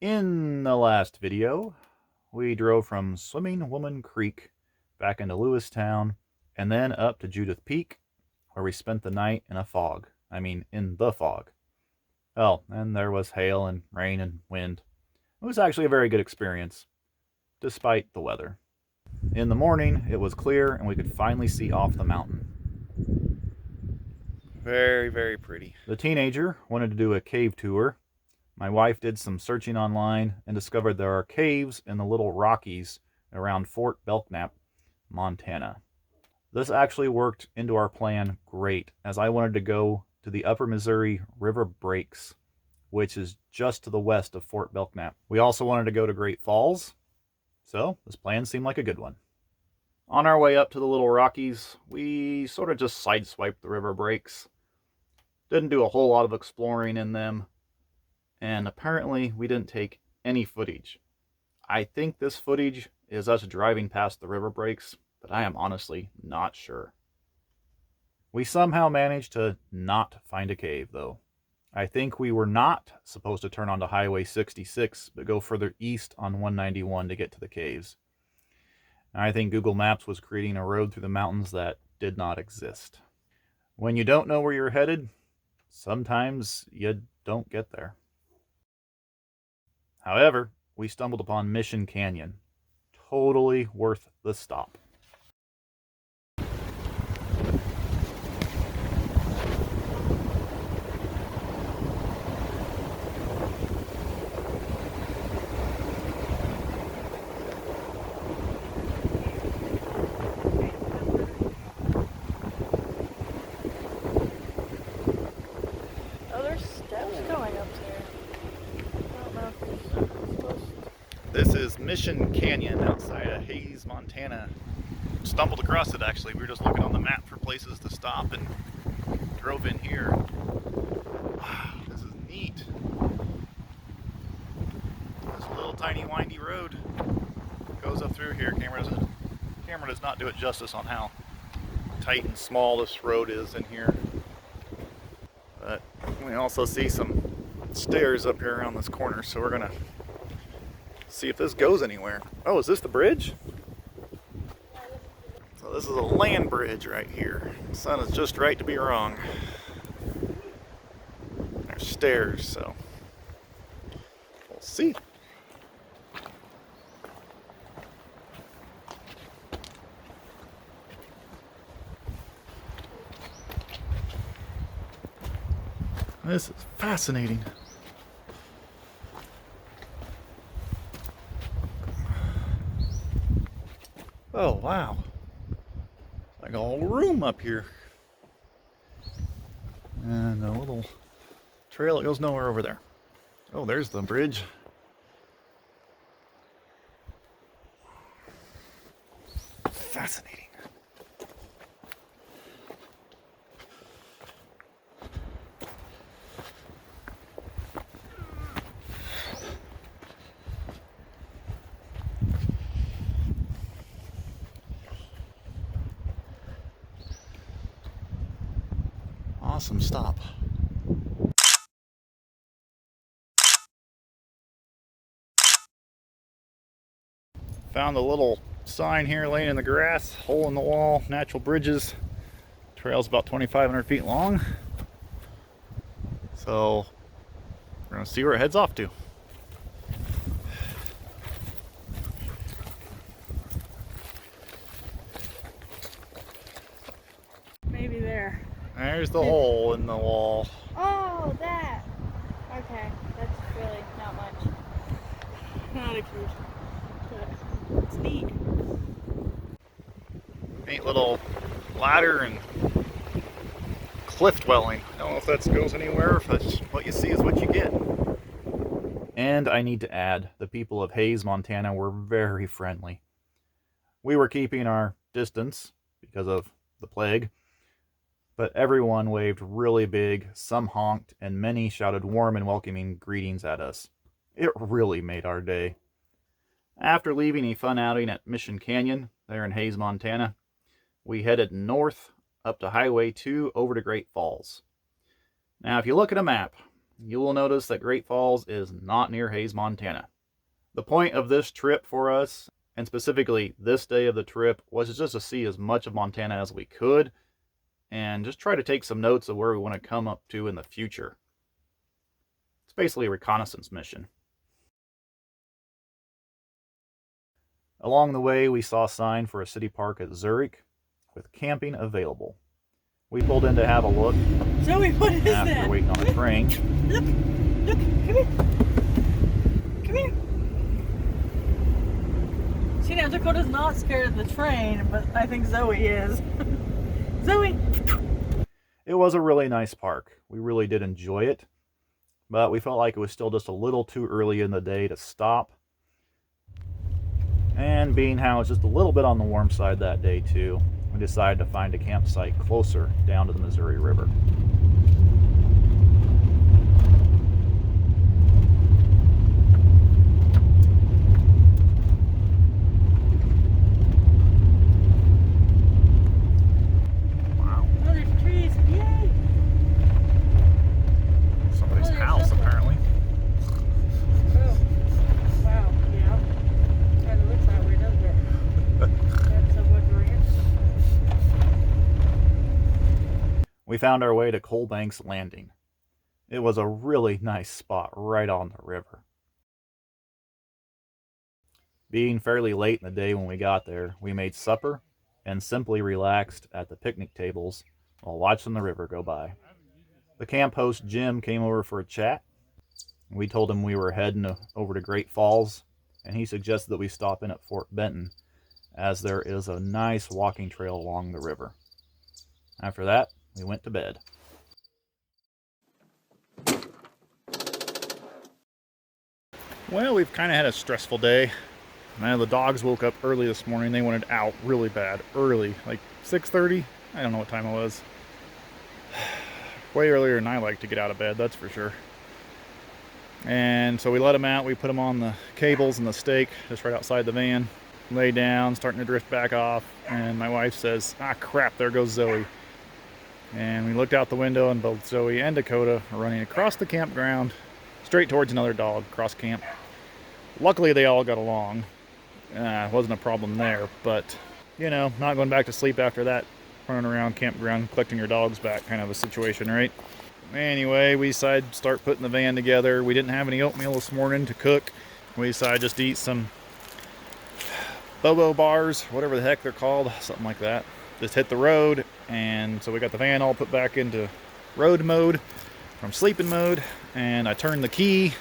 In the last video, we drove from Swimming Woman Creek back into Lewistown and then up to Judith Peak, where we spent the night in a fog. In the fog. Oh, and there was hail and rain and wind. It was actually a very good experience, despite the weather. In the morning, it was clear and we could finally see off the mountain. Very, very pretty. The teenager wanted to do a cave tour. My wife did some searching online and discovered there are caves in the Little Rockies around Fort Belknap, Montana. This actually worked into our plan great, as I wanted to go to the Upper Missouri River Breaks, which is just to the west of Fort Belknap. We also wanted to go to Great Falls, so this plan seemed like a good one. On our way up to the Little Rockies, we sort of just sideswiped the river breaks. Didn't do a whole lot of exploring in them, and apparently we didn't take any footage. I think this footage is us driving past the river breaks, but I am honestly not sure. We somehow managed to not find a cave, though. I think we were not supposed to turn onto Highway 66, but go further east on 191 to get to the caves. And I think Google Maps was creating a road through the mountains that did not exist. When you don't know where you're headed, sometimes you don't get there. However, we stumbled upon Mission Canyon. Totally worth the stop. This is Mission Canyon outside of Hays, Montana. Stumbled across it actually. We were just looking on the map for places to stop and drove in here. Wow, this is neat. This little tiny windy road goes up through here. Camera does not do it justice on how tight and small this road is in here. But we also see some stairs up here around this corner, so we're gonna see if this goes anywhere. Oh, is this the bridge? So this is a land bridge right here. The sun is just right to be wrong. There's stairs, so we'll see. This is fascinating. Oh, wow. Like a whole room up here. And a little trail that goes nowhere over there. Oh, there's the bridge. Fascinating. Awesome stop. Found a little sign here laying in the grass, hole in the wall, natural bridges. Trail's about 2,500 feet long. So we're gonna see where it heads off to. Maybe there. There's the hole in the wall. Oh, that. Okay, that's really not much. Not a huge, but it's neat. Neat little ladder and cliff dwelling. I don't know if that goes anywhere, if that's what you see is what you get. And I need to add, the people of Hays, Montana were very friendly. We were keeping our distance because of the plague, but everyone waved really big, some honked, and many shouted warm and welcoming greetings at us. It really made our day. After leaving a fun outing at Mission Canyon, there in Hays, Montana, we headed north up to Highway 2 over to Great Falls. Now, if you look at a map, you will notice that Great Falls is not near Hays, Montana. The point of this trip for us, and specifically this day of the trip, was just to see as much of Montana as we could and just try to take some notes of where we want to come up to in the future. It's basically a reconnaissance mission. Along the way, we saw a sign for a city park at Zurich with camping available. We pulled in to have a look. Zoe, what is after that? Waiting on the train. Look, come here. See, now Dakota's not scared of the train, but I think Zoe is. Zoe! It was a really nice park. We really did enjoy it, but we felt like it was still just a little too early in the day to stop. And being how it's just a little bit on the warm side that day too, we decided to find a campsite closer down to the Missouri River. Wow. Oh, there's trees. Yay! Somebody's house, Sulphur. apparently. Oh. Wow. Yeah. Kind of looks that way, doesn't it? That's a wood ranch. We found our way to Coalbanks Landing. It was a really nice spot right on the river. Being fairly late in the day when we got there, we made supper and simply relaxed at the picnic tables while watching the river go by. The camp host Jim came over for a chat. We told him we were heading over to Great Falls, and he suggested that we stop in at Fort Benton, as there is a nice walking trail along the river. After that, we went to bed. Well, we've kind of had a stressful day. Man, the dogs woke up early this morning. They wanted out really bad. Early, like 6:30. I don't know what time it was. Way earlier than I like to get out of bed, that's for sure. And so we let them out. We put them on the cables and the stake just right outside the van. Lay down, starting to drift back off. And my wife says, ah, crap, there goes Zoe. And we looked out the window, and both Zoe and Dakota are running across the campground, straight towards another dog across camp. Luckily, they all got along. Wasn't a problem there, but, you know, not going back to sleep after that, running around campground, collecting your dogs back kind of a situation, right? Anyway, we decided to start putting the van together. We didn't have any oatmeal this morning to cook. We decided just to eat some Bobo bars, whatever the heck they're called, something like that. Just hit the road, and so we got the van all put back into road mode from sleeping mode, and I turned the key.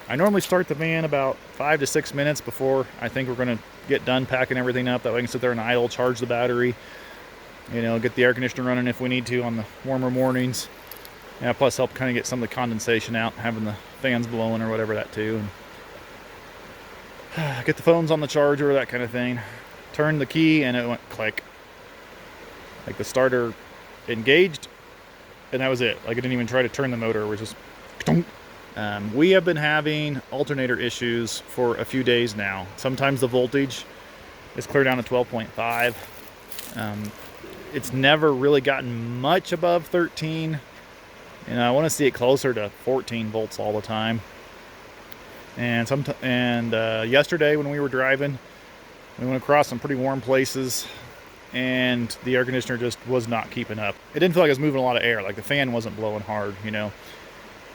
I normally start the van about 5 to 6 minutes before I think we're going to get done packing everything up. That way I can sit there and idle, charge the battery, you know, get the air conditioner running if we need to on the warmer mornings. Yeah, plus help kind of get some of the condensation out, having the fans blowing or whatever that too. And get the phones on the charger, that kind of thing. Turned the key and it went click. Like the starter engaged, and that was it. Like I didn't even try to turn the motor. It was just we have been having alternator issues for a few days now. Sometimes the voltage is clear down to 12.5. It's never really gotten much above 13. You know, I want to see it closer to 14 volts all the time. And yesterday when we were driving, we went across some pretty warm places, and the air conditioner just was not keeping up. It didn't feel like it was moving a lot of air. Like the fan wasn't blowing hard, you know.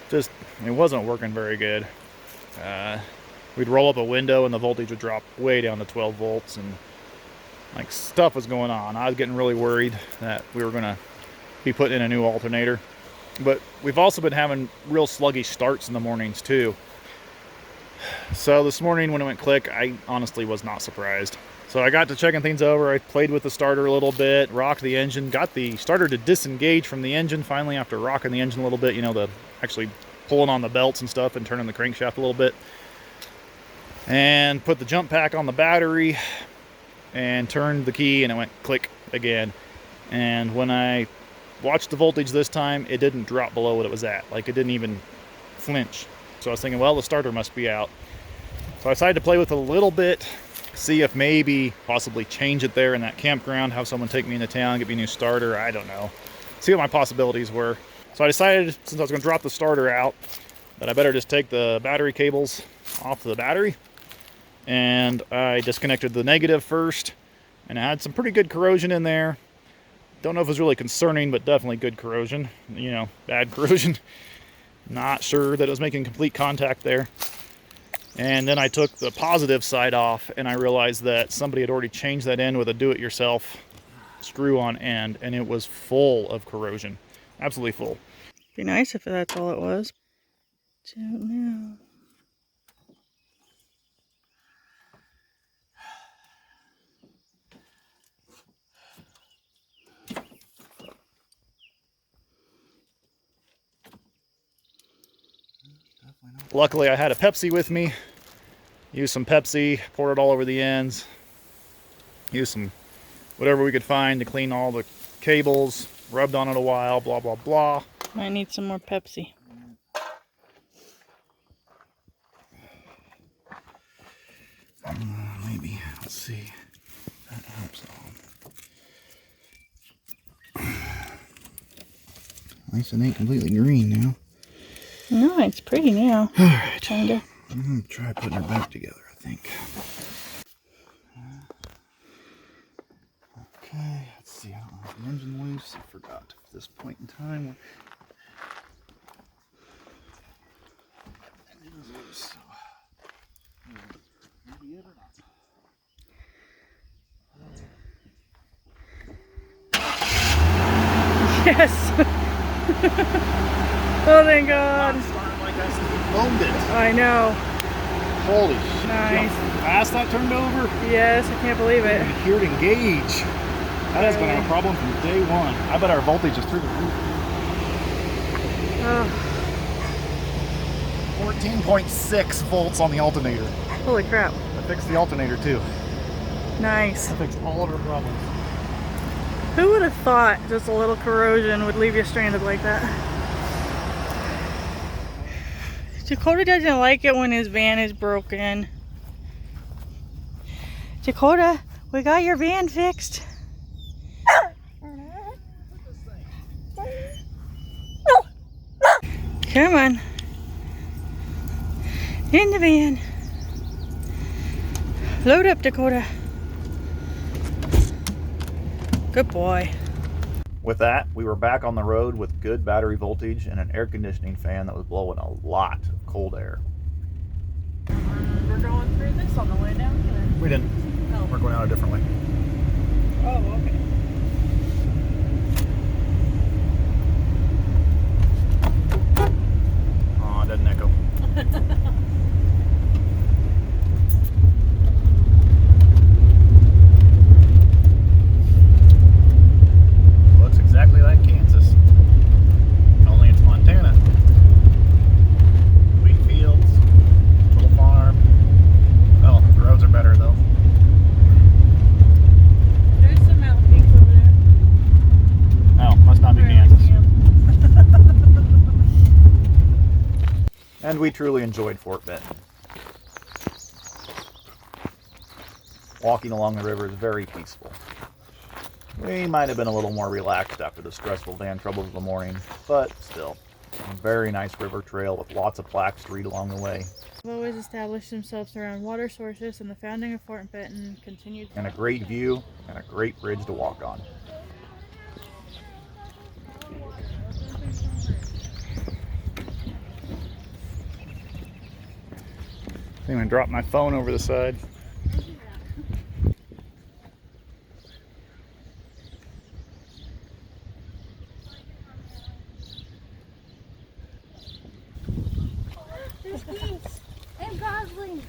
Just, it wasn't working very good. We'd roll up a window and the voltage would drop way down to 12 volts, and like stuff was going on. I was getting really worried that we were gonna be putting in a new alternator. But we've also been having real sluggish starts in the mornings too. So this morning when it went click, I honestly was not surprised. So I got to checking things over. I played with the starter a little bit, rocked the engine, got the starter to disengage from the engine finally after rocking the engine a little bit, you know, the actually pulling on the belts and stuff and turning the crankshaft a little bit. And put the jump pack on the battery and turned the key, and it went click again. And when I watched the voltage this time, it didn't drop below what it was at. Like it didn't even flinch. So I was thinking, well, the starter must be out. So I decided to play with it a little bit, see if maybe possibly change it there in that campground, have someone take me into town, get me a new starter, I don't know. See what my possibilities were. So I decided, since I was going to drop the starter out, that I better just take the battery cables off the battery. And I disconnected the negative first, and it had some pretty good corrosion in there. Don't know if it was really concerning, but definitely good corrosion. You know, bad corrosion. Not sure that it was making complete contact there. And then I took the positive side off, and I realized that somebody had already changed that end with a do-it-yourself screw-on end, and it was full of corrosion. Absolutely full. Be nice if that's all it was. Don't know. Luckily, I had a Pepsi with me. Used some Pepsi, poured it all over the ends. Used some whatever we could find to clean all the cables. Rubbed on it a while, blah, blah, blah. Might need some more Pepsi. Maybe. Let's see. That helps all. At least it ain't completely green now. No, it's pretty now. Alright. Kinda. I'm going to try putting her back together, I think. Okay, let's see. I don't know if the engine loose. I forgot at this point in time. Engine is loose, so maybe it or not. Yes! Oh, thank God. Not starting like I owned it. I know. Holy shit. Nice. How fast that turned over. Yes, I can't believe it. You can hear it engage. That has been our problem from day one. I bet our voltage is through the roof. Oh, 14.6 volts on the alternator. holy crap. I fixed the alternator too. Nice. I fixed all of our problems. Who would have thought just a little corrosion would leave you stranded like that? Dakota doesn't like it when his van is broken. Dakota, we got your van fixed. Come on. In the van. Load up, Dakota. Good boy. With that, we were back on the road with good battery voltage and an air conditioning fan that was blowing a lot of cold air. We're going through this on the way down here. We didn't. Oh. We're going out a different way. Oh, okay. Oh, it doesn't echo. Looks exactly like Kansas. Only it's Montana. Wheat fields, little farm. Oh, the roads are better though. There's some mountain peaks over there. Oh, must not be Kansas. And we truly enjoyed Fort Benton. Walking along the river is very peaceful. We might have been a little more relaxed after the stressful van troubles of the morning, but still, a very nice river trail with lots of plaques to read along the way. They've always established themselves around water sources, and the founding of Fort Benton continued. And a great view and a great bridge to walk on. I'm gonna drop my phone over the side. There's geese and goslings.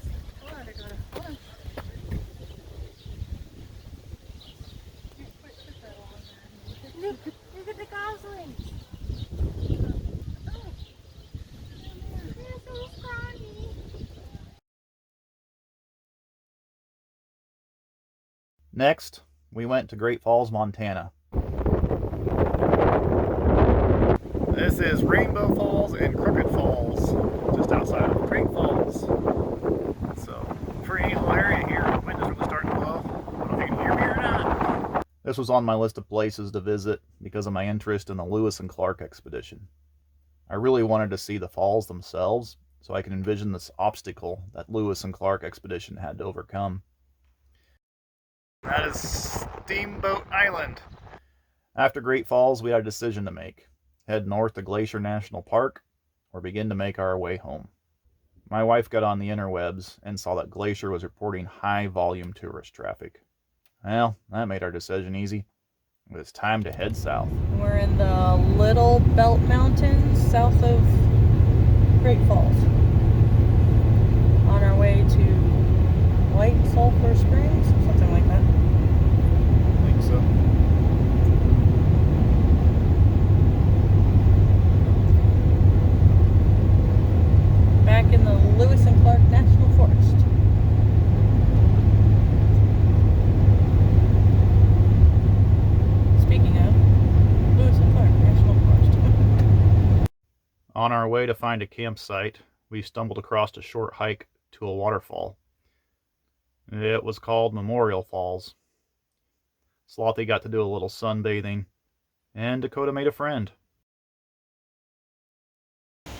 Look at the goslings. They're so scrawny. Next, we went to Great Falls, Montana. This is Rainbow Falls and Crooked Falls, just outside of Great Falls. So, pretty little area here. The wind is really starting to blow. I don't know if you can hear me or not. This was on my list of places to visit because of my interest in the Lewis and Clark expedition. I really wanted to see the falls themselves, so I could envision this obstacle that Lewis and Clark expedition had to overcome. That is Steamboat Island. After Great Falls, we had a decision to make. Head north to Glacier National Park, or begin to make our way home. My wife got on the interwebs and saw that Glacier was reporting high volume tourist traffic. Well, that made our decision easy. It was time to head south. We're in the Little Belt Mountains south of Great Falls. On our way to White Sulphur Springs, something like that. I think so. Back in the Lewis and Clark National Forest. Speaking of Lewis and Clark National Forest. On our way to find a campsite, we stumbled across a short hike to a waterfall. It was called Memorial Falls. Slothy got to do a little sunbathing, and Dakota made a friend.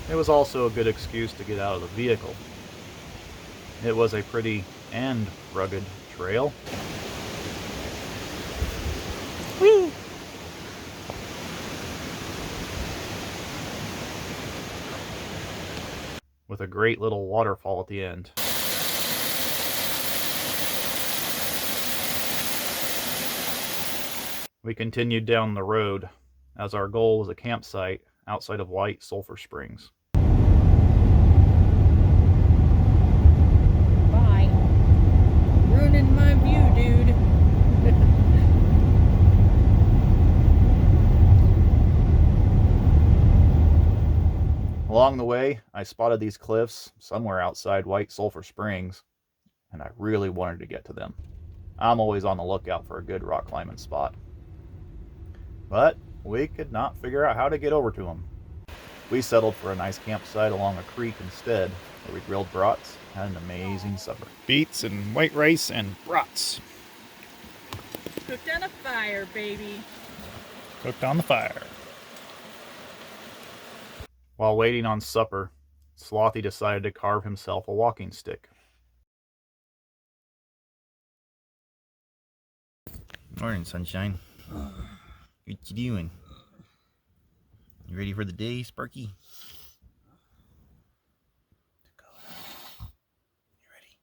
It was also a good excuse to get out of the vehicle. It was a pretty and rugged trail. Whee! With a great little waterfall at the end. We continued down the road, as our goal was a campsite outside of White Sulphur Springs. Bye. Ruining my view, dude. Along the way, I spotted these cliffs somewhere outside White Sulphur Springs, and I really wanted to get to them. I'm always on the lookout for a good rock climbing spot. But we could not figure out how to get over to them. We settled for a nice campsite along a creek instead, where we grilled brats and had an amazing supper. Beets and white rice and brats. Cooked on a fire, baby. Cooked on the fire. While waiting on supper, Slothy decided to carve himself a walking stick. Morning, sunshine. What you doing? You ready for the day, Sparky? Dakota, you ready?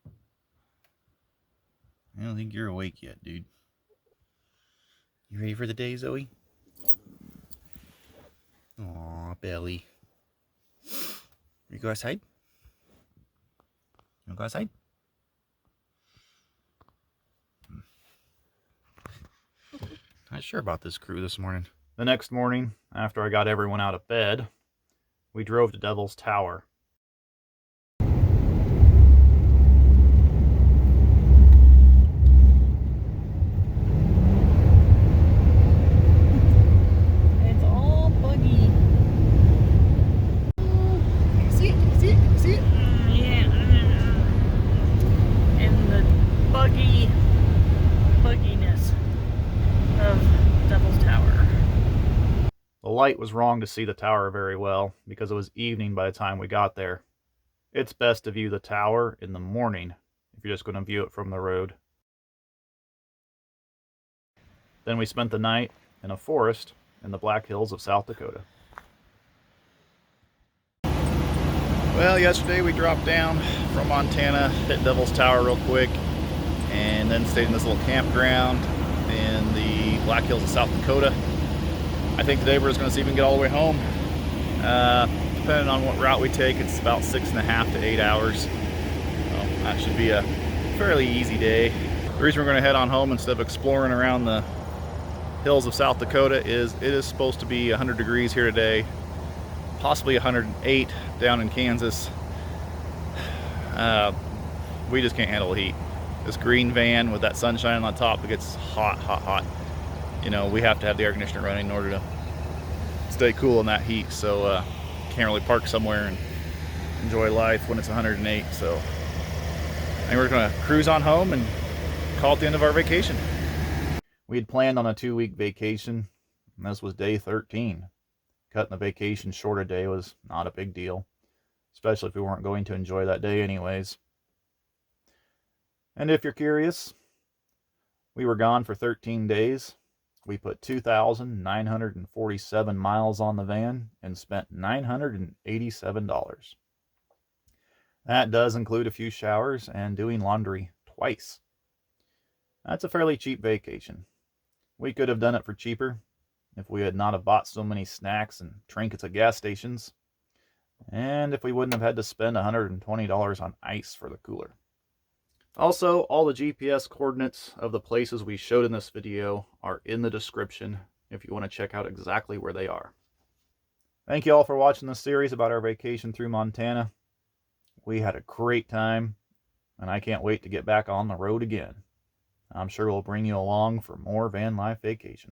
I don't think you're awake yet, dude. You ready for the day, Zoe? Aw, Belly. You go outside? You wanna go outside? Not sure about this crew this morning. The next morning, after I got everyone out of bed, we drove to Devil's Tower. It's all buggy. See it? Yeah. And the bugginess of Devil's Tower. The light was wrong to see the tower very well because it was evening by the time we got there. It's best to view the tower in the morning if you're just going to view it from the road. Then we spent the night in a forest in the Black Hills of South Dakota. Well, yesterday we dropped down from Montana, hit Devil's Tower real quick, and then stayed in this little campground in the Black Hills of South Dakota. I think today we're just going to see if we can get all the way home. Depending on what route we take, it's about 6.5 to 8 hours. So that should be a fairly easy day. The reason we're going to head on home instead of exploring around the hills of South Dakota is it is supposed to be 100 degrees here today, possibly 108 down in Kansas. We just can't handle the heat. This green van with that sunshine on top, it gets hot, hot, hot. You know, we have to have the air conditioner running in order to stay cool in that heat, so can't really park somewhere and enjoy life when it's 108. So I think we're going to cruise on home and call it the end of our vacation. We had planned on a 2-week vacation, and this was day 13. Cutting the vacation short a day was not a big deal, especially if we weren't going to enjoy that day anyways. And if you're curious, we were gone for 13 days. We put 2,947 miles on the van and spent $987. That does include a few showers and doing laundry twice. That's a fairly cheap vacation. We could have done it for cheaper if we had not have bought so many snacks and trinkets at gas stations, and if we wouldn't have had to spend $120 on ice for the cooler. Also, all the GPS coordinates of the places we showed in this video are in the description if you want to check out exactly where they are. Thank you all for watching this series about our vacation through Montana. We had a great time, and I can't wait to get back on the road again. I'm sure we'll bring you along for more van life vacations.